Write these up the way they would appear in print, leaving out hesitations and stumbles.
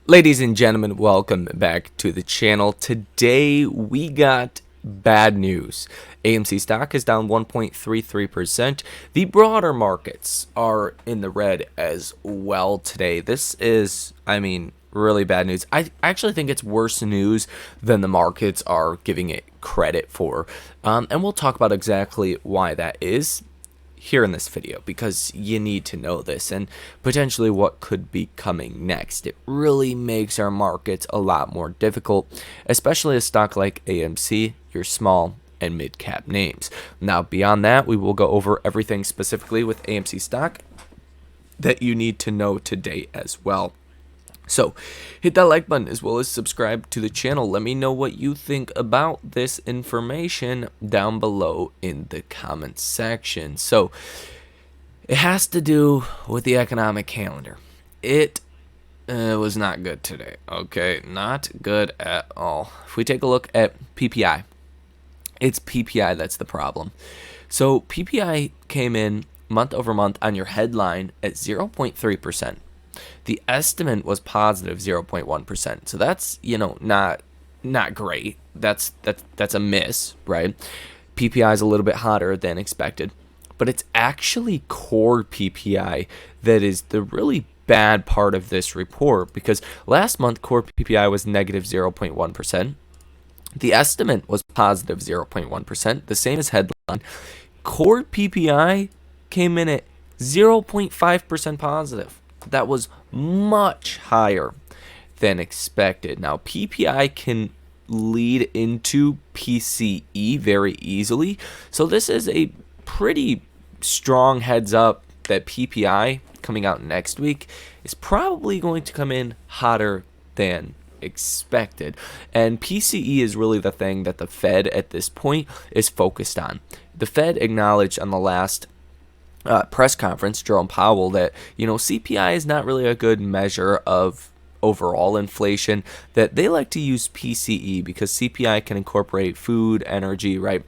Ladies and gentlemen, welcome back to the channel. Today we got bad news. AMC stock is down 1.33%. The broader markets are in the red as well today. This is, really bad news. I actually think it's worse news than the markets are giving it credit for. And we'll talk about exactly why that is here in this video, because you need to know this and potentially what could be coming next. It really makes our markets a lot more difficult, especially a stock like AMC, your small and mid cap names. Now beyond that, we will go over everything specifically with AMC stock that you need to know today as well. So hit that like button as well as subscribe to the channel. Let me know what you think about this information down below in the comments section. So it has to do with the economic calendar. It was not good today. Okay, not good at all. If we take a look at PPI, it's PPI that's the problem. So PPI came in month over month on your headline at 0.3%. The estimate was positive 0.1%. So that's, not great. That's a miss, right? PPI is a little bit hotter than expected, but it's actually core PPI that is the really bad part of this report, because last month core PPI was negative 0.1%. The estimate was positive 0.1%, the same as headline. Core PPI came in at 0.5% positive. That was much higher than expected. Now, PPI can lead into PCE very easily. So this is a pretty strong heads up that PPI coming out next week is probably going to come in hotter than expected. And PCE is really the thing that the Fed at this point is focused on. The Fed acknowledged on the last press conference, Jerome Powell, that CPI is not really a good measure of overall inflation, that they like to use PCE because CPI can incorporate food, energy, right?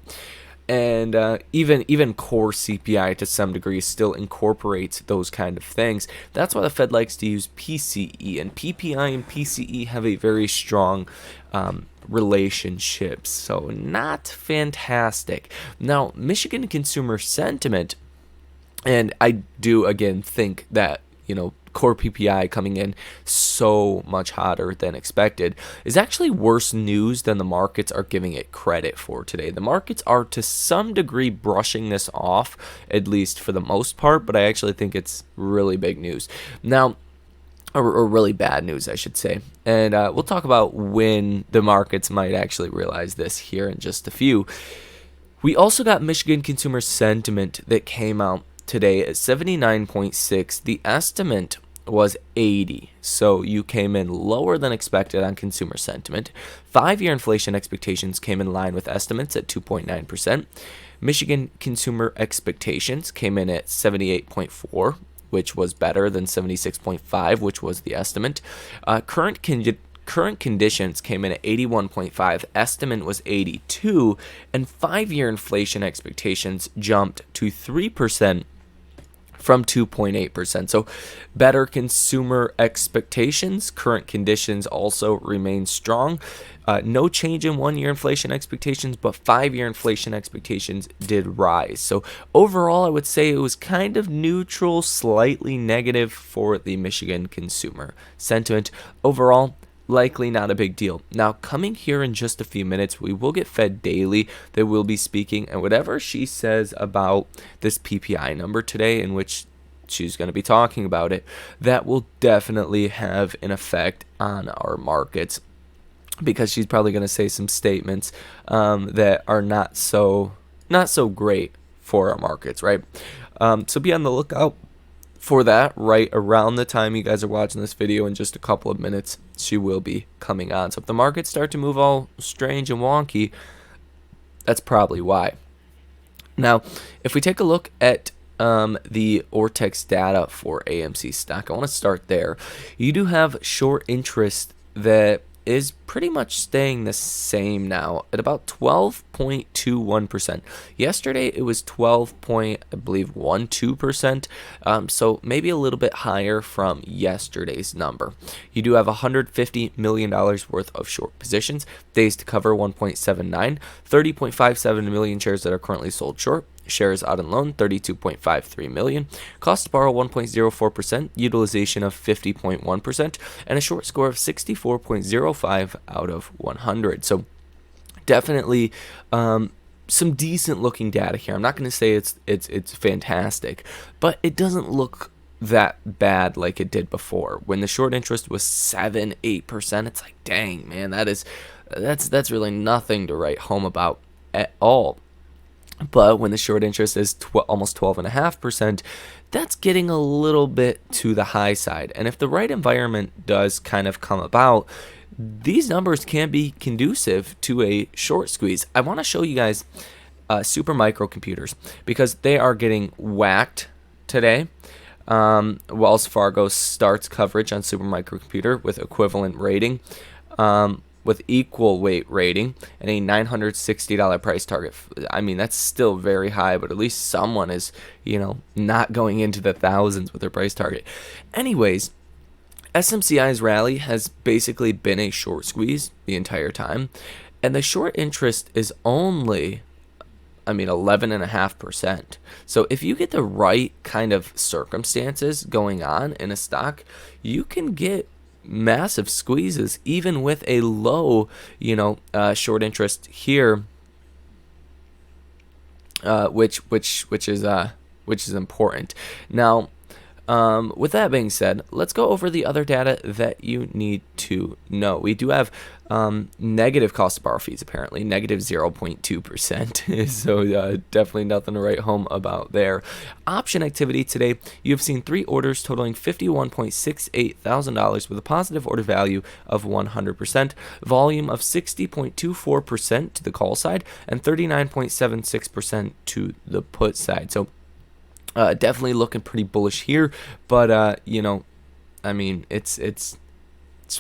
And even core CPI to some degree still incorporates those kind of things. That's why the Fed likes to use PCE, and PPI and PCE have a very strong relationship. So not fantastic. Now, Michigan consumer sentiment, and I do, again, think that, core PPI coming in so much hotter than expected is actually worse news than the markets are giving it credit for today. The markets are to some degree brushing this off, at least for the most part, but I actually think it's really big news. Now, or really bad news, I should say. And we'll talk about when the markets might actually realize this here in just a few. We also got Michigan consumer sentiment that came out today at 79.6. The estimate was 80, so you came in lower than expected on consumer sentiment. 5-year inflation expectations came in line with estimates at 2.9%. Michigan consumer expectations came in at 78.4, which was better than 76.5, which was the estimate. Current conditions came in at 81.5, estimate was 82, and 5-year inflation expectations jumped to 3% from 2.8%. So better consumer expectations. Current conditions also remain strong. No change in 1-year inflation expectations, but 5-year inflation expectations did rise. So overall, I would say it was kind of neutral, slightly negative for the Michigan consumer sentiment. Overall, likely not a big deal. Now, coming here in just a few minutes, we will get Fed Daily that will be speaking, and whatever she says about this PPI number today, in which she's going to be talking about it, that will definitely have an effect on our markets, because she's probably going to say some statements that are not so great for our markets, right? So be on the lookout for that right around the time you guys are watching this video. In just a couple of minutes, she will be coming on. So if the markets start to move all strange and wonky, that's probably why. Now, if we take a look at the Ortex data for AMC stock, I want to start there. You do have short interest that is pretty much staying the same now at about 12.21%. Yesterday it was 12.12%, so maybe a little bit higher from yesterday's number. You do have $150 million worth of short positions, days to cover 1.79, 30.57 million shares that are currently sold short. Shares out on loan 32.53 million, cost to borrow 1.04%, utilization of 50.1%, and a short score of 64.05 out of 100. So definitely some decent looking data here. I'm not going to say it's fantastic, but it doesn't look that bad like it did before. When the short interest was 7-8%, it's like, dang man, that's really nothing to write home about at all. But when the short interest is almost 12.5%, that's getting a little bit to the high side. And if the right environment does kind of come about, these numbers can be conducive to a short squeeze. I want to show you guys super microcomputers because they are getting whacked today. Wells Fargo starts coverage on super microcomputer with equivalent rating. With equal weight rating and a $960 price target. I mean, that's still very high, but at least someone is, not going into the thousands with their price target. Anyways, SMCI's rally has basically been a short squeeze the entire time, and the short interest is only 11.5%. So if you get the right kind of circumstances going on in a stock, you can get massive squeezes even with a low short interest here, which is important. Now with that being said, let's go over the other data that you need to know. We do have negative cost of borrow fees, apparently, negative 0.2%. So definitely nothing to write home about there. Option activity today, you have seen 3 orders totaling $51.68 thousand with a positive order value of 100%, volume of 60.24% to the call side, and 39.76% to the put side. So definitely looking pretty bullish here, but it's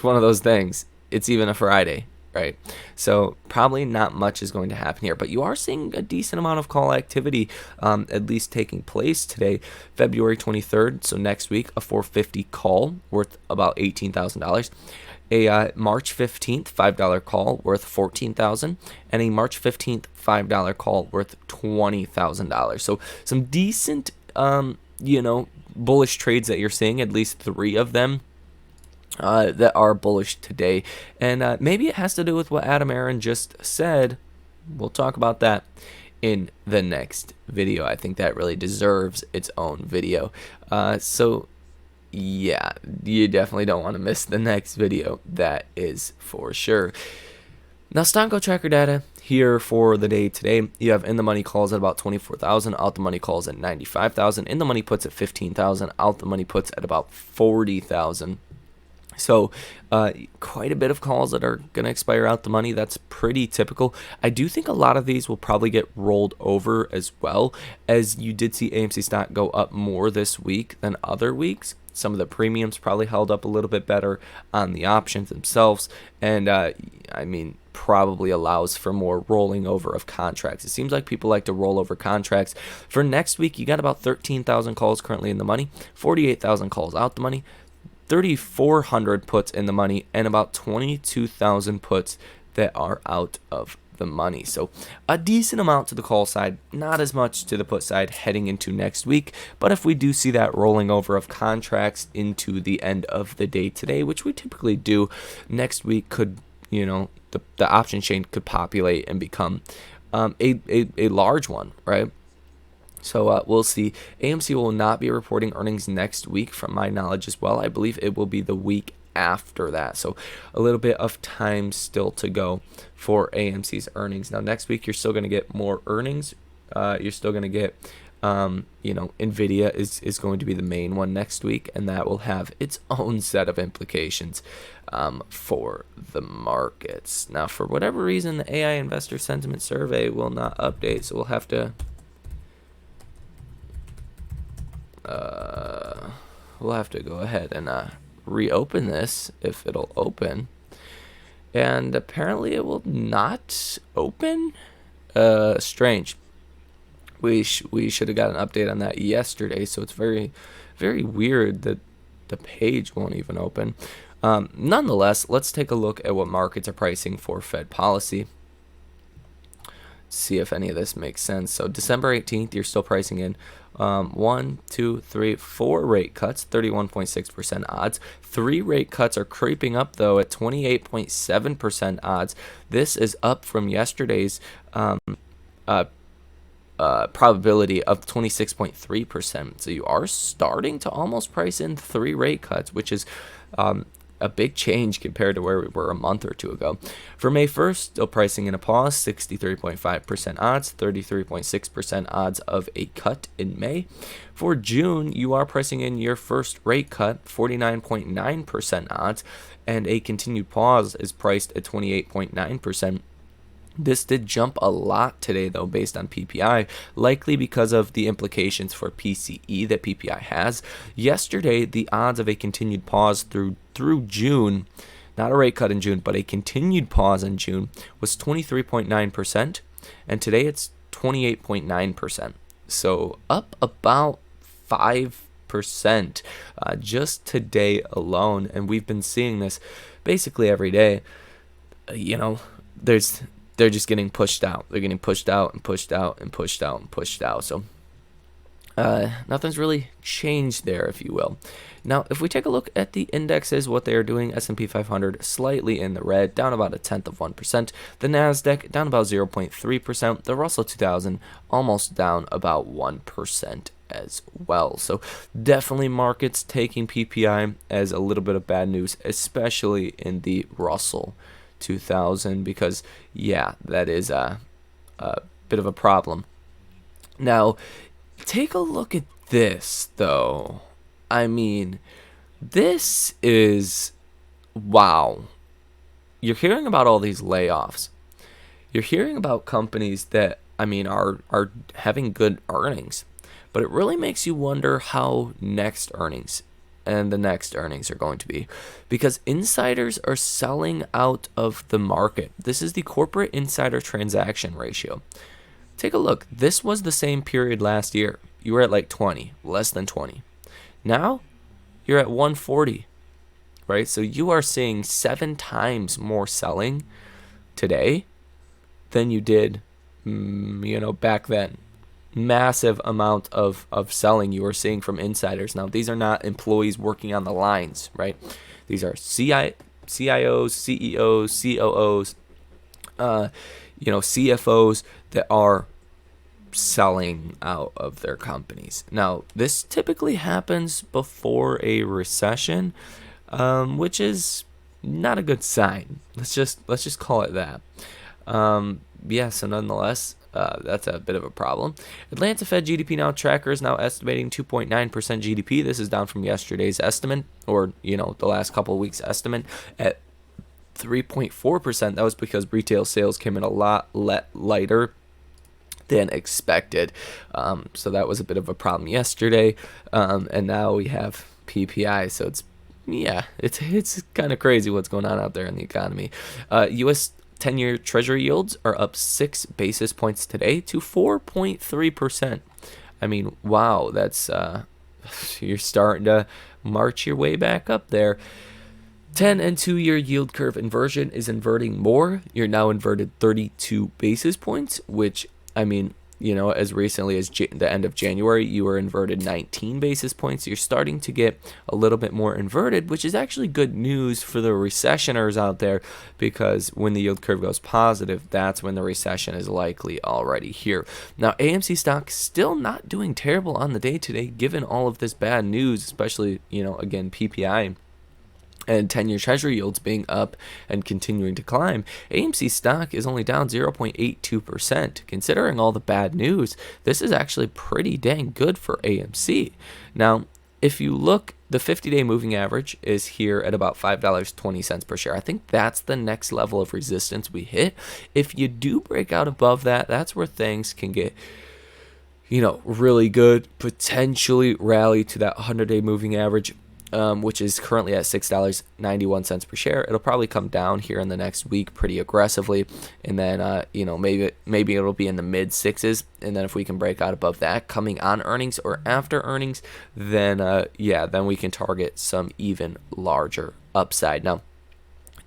one of those things. It's even a Friday, right? So probably not much is going to happen here, but you are seeing a decent amount of call activity at least taking place today, February 23rd. So next week, a 450 call worth about $18,000. A March 15th $5 call worth $14,000, and a March 15th $5 call worth $20,000. So some decent bullish trades that you're seeing, at least 3 of them that are bullish today. And maybe it has to do with what Adam Aaron just said. We'll talk about that in the next video. I think that really deserves its own video. So yeah, you definitely don't want to miss the next video. That is for sure. Now, stock tracker data here for the day today. You have in the money calls at about 24,000, out the money calls at 95,000, in the money puts at 15,000, out the money puts at about 40,000. So quite a bit of calls that are going to expire out the money. That's pretty typical. I do think a lot of these will probably get rolled over as well, as you did see AMC stock go up more this week than other weeks. Some of the premiums probably held up a little bit better on the options themselves, and probably allows for more rolling over of contracts. It seems like people like to roll over contracts. For next week, you got about 13,000 calls currently in the money, 48,000 calls out the money, 3,400 puts in the money, and about 22,000 puts that are out of the money. So a decent amount to the call side, not as much to the put side heading into next week. But if we do see that rolling over of contracts into the end of the day today, which we typically do, next week could, the option chain could populate and become a large one, right? So we'll see. AMC will not be reporting earnings next week, from my knowledge as well. I believe it will be the week after that. So a little bit of time still to go for AMC's earnings. Now, next week, you're still going to get more earnings. You're still going to get, NVIDIA is going to be the main one next week, and that will have its own set of implications for the markets. Now, for whatever reason, the AI Investor Sentiment Survey will not update, so we'll have to go ahead and reopen this if it'll open. and apparently it will not open. Strange. We should have got an update on that yesterday, so it's very, very weird that the page won't even open. Nonetheless, let's take a look at what markets are pricing for Fed policy. See if any of this makes sense. So December 18th, you're still pricing in 1, 2, 3, 4 rate cuts, 31.6% odds. 3 rate cuts are creeping up, though, at 28.7% odds. This is up from yesterday's probability of 26.3%. So you are starting to almost price in 3 rate cuts, which is a big change compared to where we were a month or two ago. For May 1st, still pricing in a pause, 63.5% odds, 33.6% odds of a cut in May. For June, you are pricing in your first rate cut, 49.9% odds, and a continued pause is priced at 28.9%. This did jump a lot today, though, based on PPI, likely because of the implications for PCE that PPI has. Yesterday, the odds of a continued pause through June, not a rate cut in June, but a continued pause in June, was 23.9%, and today it's 28.9%. So up about 5% just today alone, and we've been seeing this basically every day. They're just getting pushed out. They're getting pushed out and pushed out and pushed out and pushed out. So nothing's really changed there, if you will. Now, if we take a look at the indexes, what they are doing, S&P 500 slightly in the red, down about 0.1%. The NASDAQ down about 0.3%. The Russell 2000 almost down about 1% as well. So definitely markets taking PPI as a little bit of bad news, especially in the Russell 2000, because that is a bit of a problem. Now, take a look at this, though. I mean, this is wow. You're hearing about all these layoffs. You're hearing about companies that are having good earnings, but it really makes you wonder how next earnings and the next earnings are going to be, because insiders are selling out of the market. This is the corporate insider transaction ratio. Take a look. This was the same period last year. You were at like 20, less than 20. Now you're at 140, right? So you are seeing 7 times more selling today than you did, back then. Massive amount of selling you are seeing from insiders. Now, these are not employees working on the lines, right? These are CIOs, CEOs, COOs, CFOs that are selling out of their companies. Now, this typically happens before a recession, which is not a good sign. Let's just call it that. So nonetheless, that's a bit of a problem. Atlanta Fed GDP now tracker is now estimating 2.9% GDP. This is down from yesterday's estimate, or the last couple of weeks' estimate at 3.4%. That was because retail sales came in a lot lighter than expected. So that was a bit of a problem yesterday, and now we have PPI. So it's kind of crazy what's going on out there in the economy. U.S. 10-year Treasury yields are up 6 basis points today to 4.3%. I mean, wow, that's you're starting to march your way back up there. 10 and 2-year yield curve inversion is inverting more. You're now inverted 32 basis points, which, as recently as the end of January, you were inverted 19 basis points. You're starting to get a little bit more inverted, which is actually good news for the recessioners out there, because when the yield curve goes positive, that's when the recession is likely already here. Now, AMC Stock still not doing terrible on the day today, given all of this bad news, especially, again, PPI and 10-year Treasury yields being up and continuing to climb. AMC stock is only down 0.82%. Considering all the bad news, this is actually pretty dang good for AMC. Now, if you look, the 50-day moving average is here at about $5.20 per share. I think that's the next level of resistance we hit. If you do break out above that, that's where things can get really good, potentially rally to that 100-day moving average. which is currently at $6.91 per share. It'll probably come down here in the next week pretty aggressively, and then maybe it'll be in the mid sixes. And then if we can break out above that coming on earnings or after earnings, then then we can target some even larger upside. Now,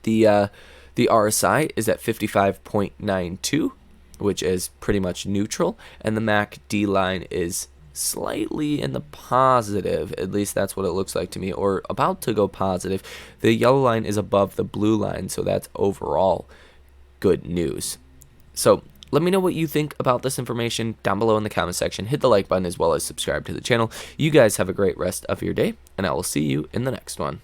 the RSI is at 55.92, which is pretty much neutral, and the MACD line is slightly in the positive. At least that's what it looks like to me, or about to go positive. The yellow line is above the blue line, so that's overall good news. So let me know what you think about this information down below in the comment section. Hit the like button as well as subscribe to the channel. You guys have a great rest of your day, and I will see you in the next one.